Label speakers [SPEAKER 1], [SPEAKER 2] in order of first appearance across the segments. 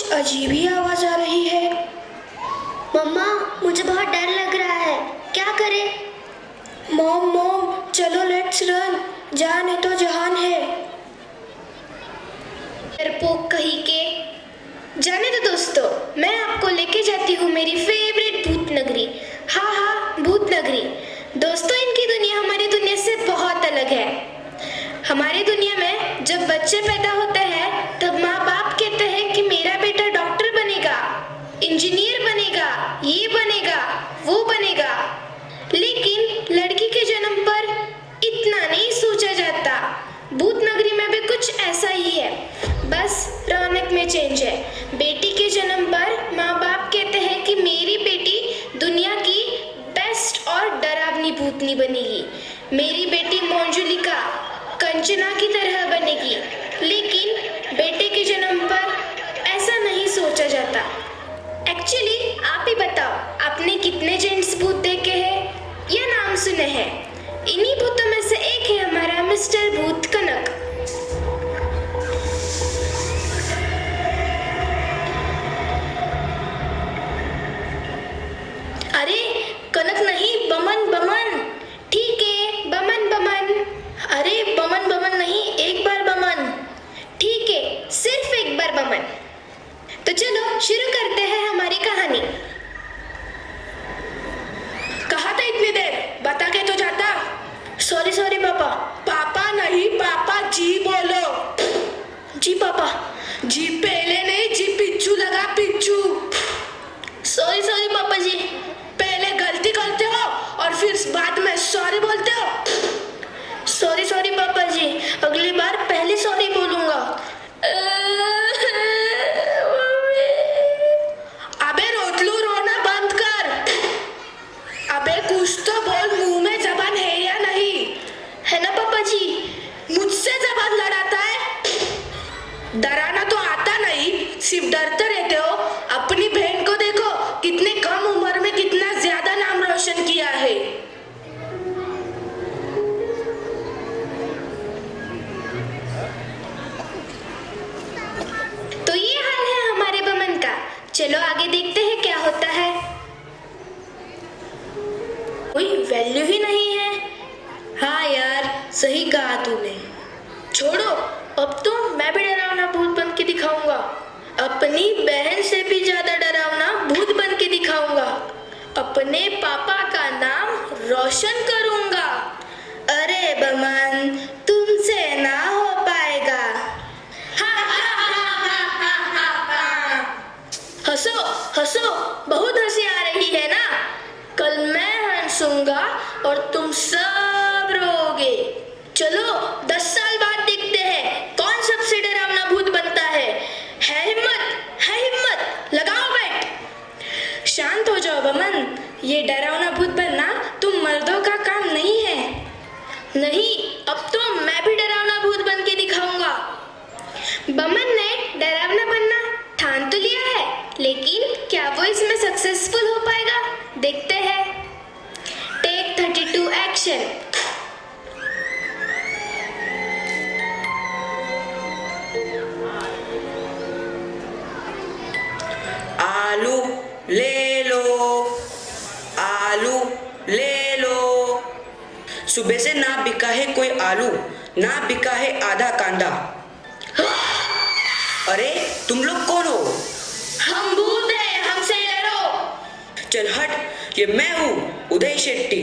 [SPEAKER 1] कुछ अजीब ही आवाज आ रही है।
[SPEAKER 2] मम्मा, मुझे बहुत डर लग रहा है, क्या करें?
[SPEAKER 1] मॉम मॉम चलो लेट्स रन, जान है तो जहान है।
[SPEAKER 2] डरपोक कहीं के। जाने दो दोस्तों, मैं आपको लेके जाती हूँ मेरी फेवरेट भूत नगरी। हाँ हाँ, भूत नगरी। दोस्तों, इनकी दुनिया हमारी दुनिया से बहुत अलग है। हमारी दुनिया में जब बच्चे पैदा होते हैं तब माँ बाप कहते हैं कि मेरा बेटा डॉक्टर बनेगा, इंजीनियर बनेगा, ये बनेगा, वो बनेगा। लेकिन लड़की के जन्म पर इतना नहीं सोचा जाता। भूत नगरी में भी कुछ ऐसा ही है, बस रौनक में चेंज है। बेटी के जन्म पर माँ बाप कहते हैं कि मेरी बेटी दुनिया की बेस्ट और डरावनी भूतनी बनेगी, मेरी बेटी मंजुलिका कंचना की तरह बनेगी। लेकिन बेटे के जन्म पर ऐसा नहीं सोचा जाता। एक्चुअली आप ही बताओ, आपने कितने जेंट्स भूत देखे हैं या नाम सुने हैं? इन्हीं भूतों में से एक है हमारा मिस्टर भूत कनक। अरे कनक नहीं, बमन बमन। ठीक है, बमन बमन। अरे बमन बमन नहीं, एक बार बमन। ठीक है, सिर्फ एक बार बमन। तो चलो शुरू करते हैं हमारी कहानी।
[SPEAKER 1] कहाँ था इतनी देर, बता के तो जाता।
[SPEAKER 2] सॉरी सॉरी पापा।
[SPEAKER 1] पापा नहीं, पापा जी बोलो।
[SPEAKER 2] जी पापा।
[SPEAKER 1] जी पहले नहीं, जी पिच्चू लगा, पिच्चू।
[SPEAKER 2] सॉरी सॉरी पापा जी।
[SPEAKER 1] पहले गलती करते हो और फिर बाद में सॉरी बोलते हो।
[SPEAKER 2] सॉरी सॉरी पापा जी, अगली बार पहले सॉरी बोलूंगा।
[SPEAKER 1] अबे रोतलू, रोना बंद कर। अबे कुछ तो बोल, मुंह में जबान है या नहीं?
[SPEAKER 2] है ना पापा जी?
[SPEAKER 1] मुझसे जबान लड़ाता है? डराना तो आता नहीं, सिर्फ डरते रहते हो। अपनी बहन को देखो, कितनी कम उम्र में कितना ज्यादा नाम रोशन किया है।
[SPEAKER 2] तो ये हाल है हमारे बमन का। चलो आगे देखते हैं क्या होता है।
[SPEAKER 1] कोई वैल्यू ही नहीं है। हाँ यार, सही कहा तूने। छोड़ो, अब तो मैं भी डरावना भूत बन के दिखाऊंगा। अपनी बहन से भी ज्यादा डरावना भूत बन के दिखाऊंगा। अपने पापा का नाम रोशन करूंगा। अरे बमन, तुमसे ना हो पाएगा। हंसो हंसो, बहुत हंसी आ रही है ना? कल मैं हंसूंगा और तुम सब रोगे। चलो 10 साल बाद देखते हैं कौन सबसे डरावना भूत बनता है। है हिम्मत, लगाओ बैट। शांत हो जाओ बमन, ये डरावना भूत बनना तुम मर्दों का काम नहीं है। नहीं, अब तो मैं भी डरावना भूत बन के दिखाऊंगा।
[SPEAKER 2] बमन ने डरावना बनना ठान तो लिया है, लेकिन क्या वो इसमें सक्सेसफुल हो पाएगा? देखते हैं। Take 32 action.
[SPEAKER 3] आलू ले लो, आलू ले लो। सुबह से ना बिका है कोई आलू, ना बिका है आधा कांदा। अरे तुम लोग कौन हो?
[SPEAKER 2] हम भूत हैं, हमसे लड़ो।
[SPEAKER 3] चल हट, ये मैं हूँ उदय शेट्टी।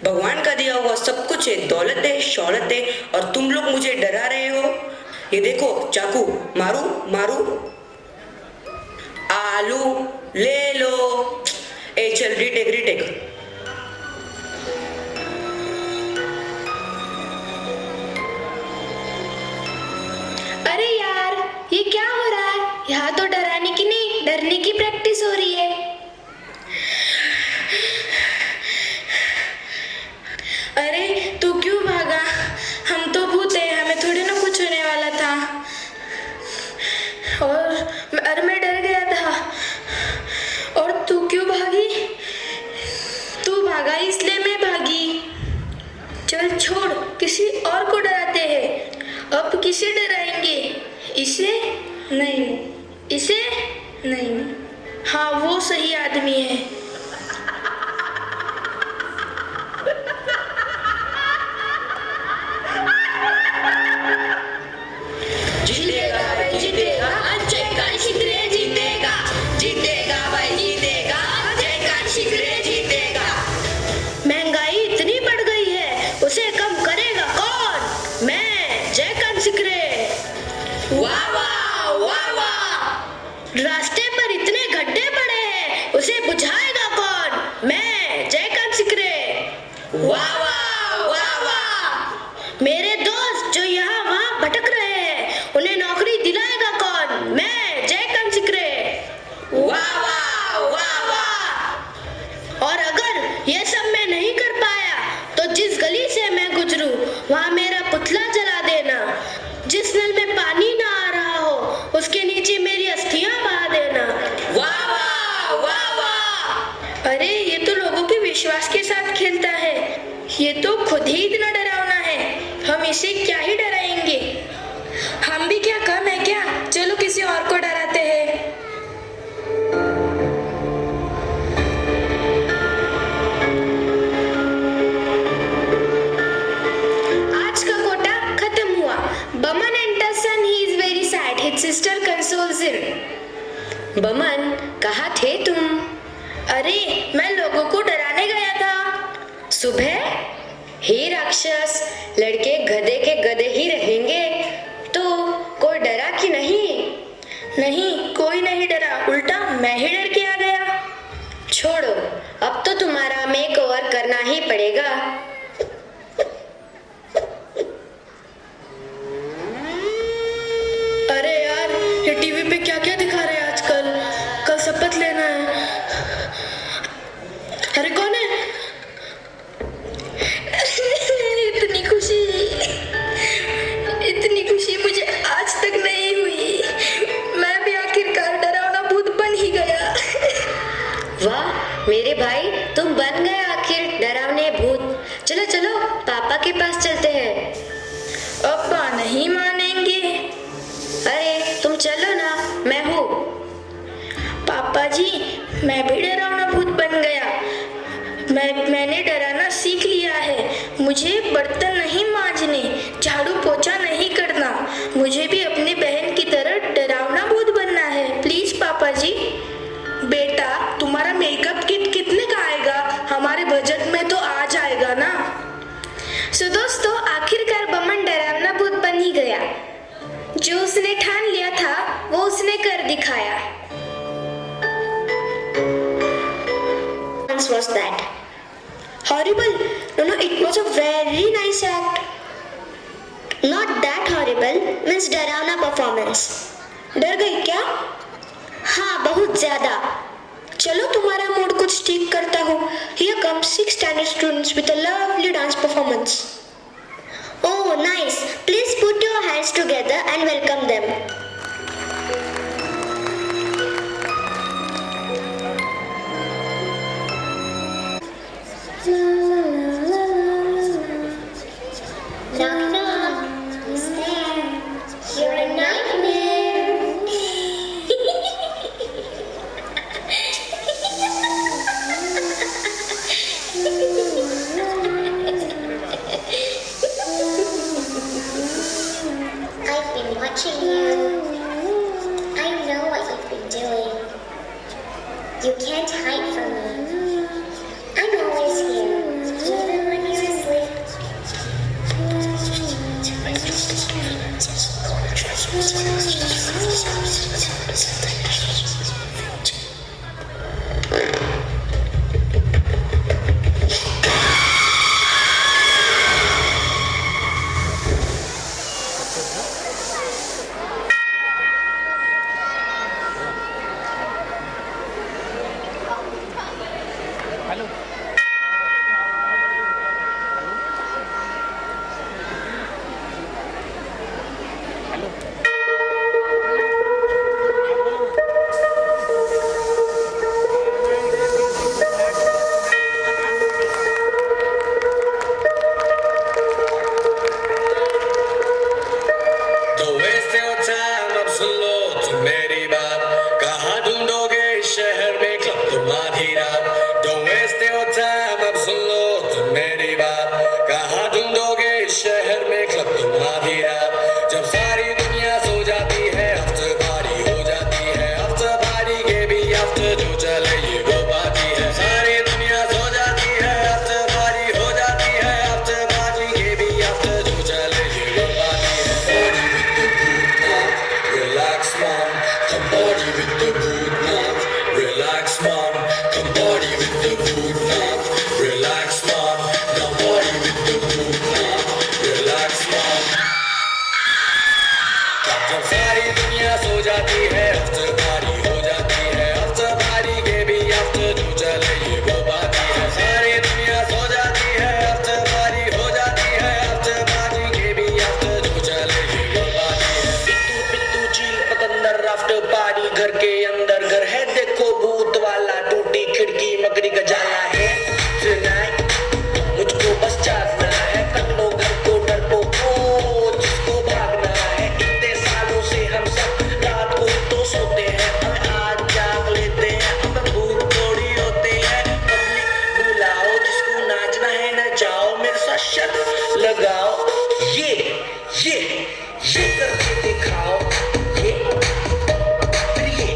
[SPEAKER 3] भगवान का दिया हुआ सब कुछ है, दौलत है, शौहरत है, और तुम लोग मुझे डरा रहे हो। ये देखो चाकू, मारू मारू। आलू ले लो। ए चल रीटेक रीटेक।
[SPEAKER 2] अरे यार, ये क्या हो रहा है? यहाँ तो डराने की नहीं, डरने की प्रैक्टिस हो रही है।
[SPEAKER 1] अरे तू क्यों भागा? हम तो भूत हैं, हमें थोड़ी ना कुछ होने वाला था। और मैं डर गया था। और तू क्यों भागी? नहीं, इसे नहीं। हाँ, वो सही आदमी है।
[SPEAKER 3] जीतेगा भाई जीतेगा, जय काशी रे जीतेगा, जीतेगा भाई जीतेगा, जय काशी रे जीतेगा।
[SPEAKER 2] महंगाई इतनी बढ़ गई है, उसे कम करेगा कौन? मैं, जयकांत सिकरे।
[SPEAKER 3] वाह वाह वाह वाह।
[SPEAKER 2] रास्ते पर इतने गड्ढे पड़े हैं, उसे बुझाएगा कौन? मैं, जयकांत सिकरे।
[SPEAKER 3] वाह वाह वाह वाह।
[SPEAKER 2] मेरे दोस्त जो यहाँ वहाँ भटक रहे हैं, उन्हें नौकरी दिलाएगा कौन? मैं, जयकांत सिकरे।
[SPEAKER 3] वाह वाह वाह वाह।
[SPEAKER 2] और अगर ये सब मैं नहीं कर पाया, तो जिस गली से मैं गुजरूं, वहाँ मेरा पुतला जला देना। जिस नल में पानी ना आ रहा हो, उसके नीचे मेरी अस्थियां बहा देना।
[SPEAKER 3] वाह वाह वाह वाह।
[SPEAKER 1] अरे, ये तो लोगों के विश्वास के साथ खेलता है। ये तो खुद ही इतना डरावना है, हम इसे क्या ही डराएंगे।
[SPEAKER 4] हम भी क्या कम है क्या? चलो किसी और को डराते हैं।
[SPEAKER 2] आज का कोटा खत्म हुआ। Boman enters and he is very sad. His sister consoles him.
[SPEAKER 5] Boman, कहाँ थे तुम?
[SPEAKER 1] अरे, मैं लोगों को डराने गया था।
[SPEAKER 5] सुबह? हे राक्षस, लड़के गधे के गधे ही रहेंगे। तो कोई डरा कि नहीं?
[SPEAKER 1] नहीं, कोई नहीं डरा, उल्टा मैं ही डर के आ गया।
[SPEAKER 5] छोड़ो, अब तो तुम्हारा मेकओवर करना ही पड़ेगा।
[SPEAKER 1] अरे यार, ये टीवी पे क्या क्या दिखा रहे हैं आजकल। कल शपथ लेना है। अरे, कौन है? इतनी खुशी मुझे आज तक नहीं हुई। मैं भी आखिरकार डरावना भूत बन ही गया।
[SPEAKER 5] वाह मेरे भाई, तुम बन गए आखिर डरावने भूत। चलो चलो, पापा के पास चलते हैं।
[SPEAKER 1] पापा नहीं मानेंगे।
[SPEAKER 5] अरे तुम चलो ना, मैं हूँ।
[SPEAKER 1] पापा जी, मैं भी डरावना भूत बन गया। मैंने डराना सीख लिया है। मुझे बर्तन नहीं मांजने, झाड़ू पोछा नहीं करना। मुझे भी अपनी बहन की तरह डरावना भूत बनना है। प्लीज पापा जी। बेटा, तुम्हारा मेकअप किट कितने का आएगा? हमारे बजट में तो आ जाएगा ना।
[SPEAKER 2] सो दोस्तों, आखिरकार बमन डरावना भूत बन ही गया। जो उसने ठान लिया था, वो उसने कर दिखाया।
[SPEAKER 5] Was that?
[SPEAKER 2] Horrible? No, it was a very nice act.
[SPEAKER 5] Not that horrible, means डरावना performance.
[SPEAKER 2] डर गई क्या?
[SPEAKER 5] हाँ, बहुत ज्यादा।
[SPEAKER 2] चलो तुम्हारा मूड कुछ ठीक करता हूँ। Here comes 6 standard students with a lovely dance performance.
[SPEAKER 5] Oh, nice. Please put your hands together and welcome them. Knock knock. Who's there? You're a nightmare. I've been watching you. I know what you've been doing. You can't hide from me. I'm always here, even when you're asleep.
[SPEAKER 6] जो चले ये वो बाजी है। सारी दुनिया सो जाती है, अफ्तारी हो जाती है, अफ्तारी के भी अफ्तार जो चले ये वो बाजी है। Party with the boot now, relax man, come party with the boot now, relax man, come party with the boot now, relax man, come party with the boot now, relax man। जब सारी दुनिया सो जाती है, अफ्तारी हो जाती है, अफ्तारी के भी अफ्तार जो चले ये वो बाजी है। सारी दुनिया सो जाती है, अफ्तारी हो जाती है, अफ्तारी के भी अफ्तार जो चले ये वो बाजी है। पिट्टू पिट्टू चील पतंदर आफ्टर पार्टी, घर के अंदर घर है देखो भूत वाला, टूटी खिड़की मकड़ी का जाला है। Tonight मुझको बस जागना है, पकड़ो घर को डरपोको जिसको भागना है। इतने सालों से हम सब रात को तो सोते हैं, अब आज जाग लेते हैं, अब भूत थोड़ी होते हैं। पब्लिक बुलाओ जिसको नाचना है नचाओ, मेरे साथ शर्त लगाओ, ये करके दिखाओ, ये फिर ये,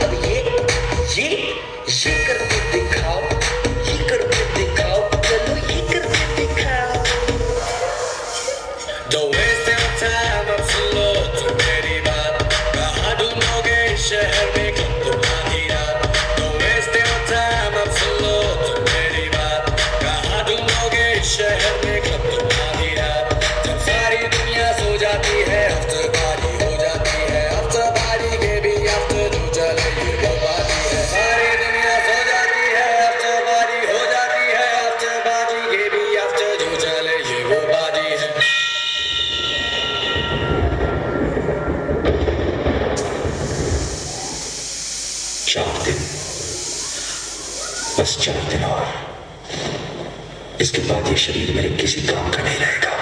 [SPEAKER 6] अब ये करके दिखाओ, ये करके दिखाओ, चलो ये करके दिखाओ। Don't waste your time, अब सुन लो तुम मेरी बात, कहाँ ढूंढोगे शहर में कब तुम आधी रात। Don't waste your time, अब सुन लो तुम मेरी बात, कहाँ ढूंढोगे शहर में कब तुम आधी रात। जब सारी दुनिया सो जाती है, अफ्तारी हो जाती है, अफ्तारी के भी अफ्तार जो चले ये वो बाजी है। सारी दुनिया सो जाती है, अफ्तारी हो जाती है, अफ्तारी के भी अफ्तार जो चले ये वो बाजी है। 4 दिन, बस 4 दिन और, इसके बाद ये शरीर मेरे किसी काम का नहीं रहेगा।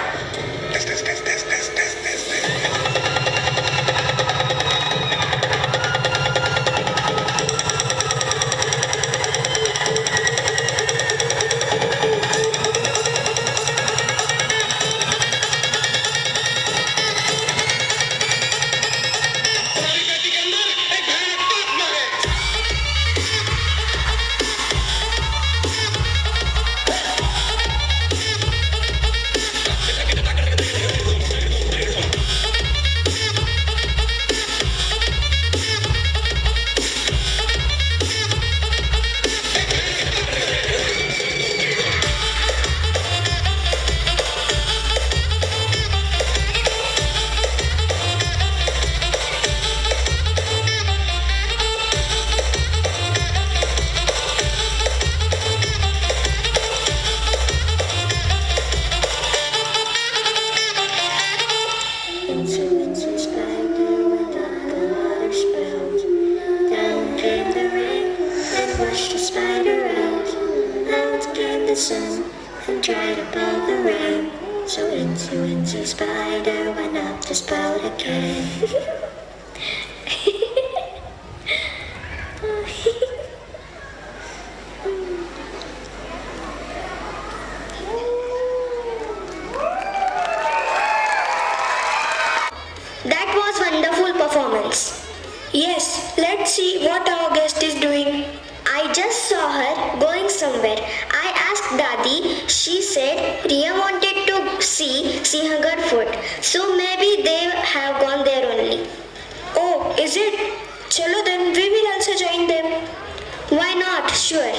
[SPEAKER 5] And dried up all the rain. So into spider went up the spout again.
[SPEAKER 2] That was wonderful performance.
[SPEAKER 1] Yes, let's see what our guest is doing.
[SPEAKER 2] I just saw her going somewhere. I asked Dadi. She said Riya wanted to see Sinhagar Fort. So maybe they have gone there only.
[SPEAKER 1] Oh, is it? Chalo then we will also join them.
[SPEAKER 2] Why not? Sure.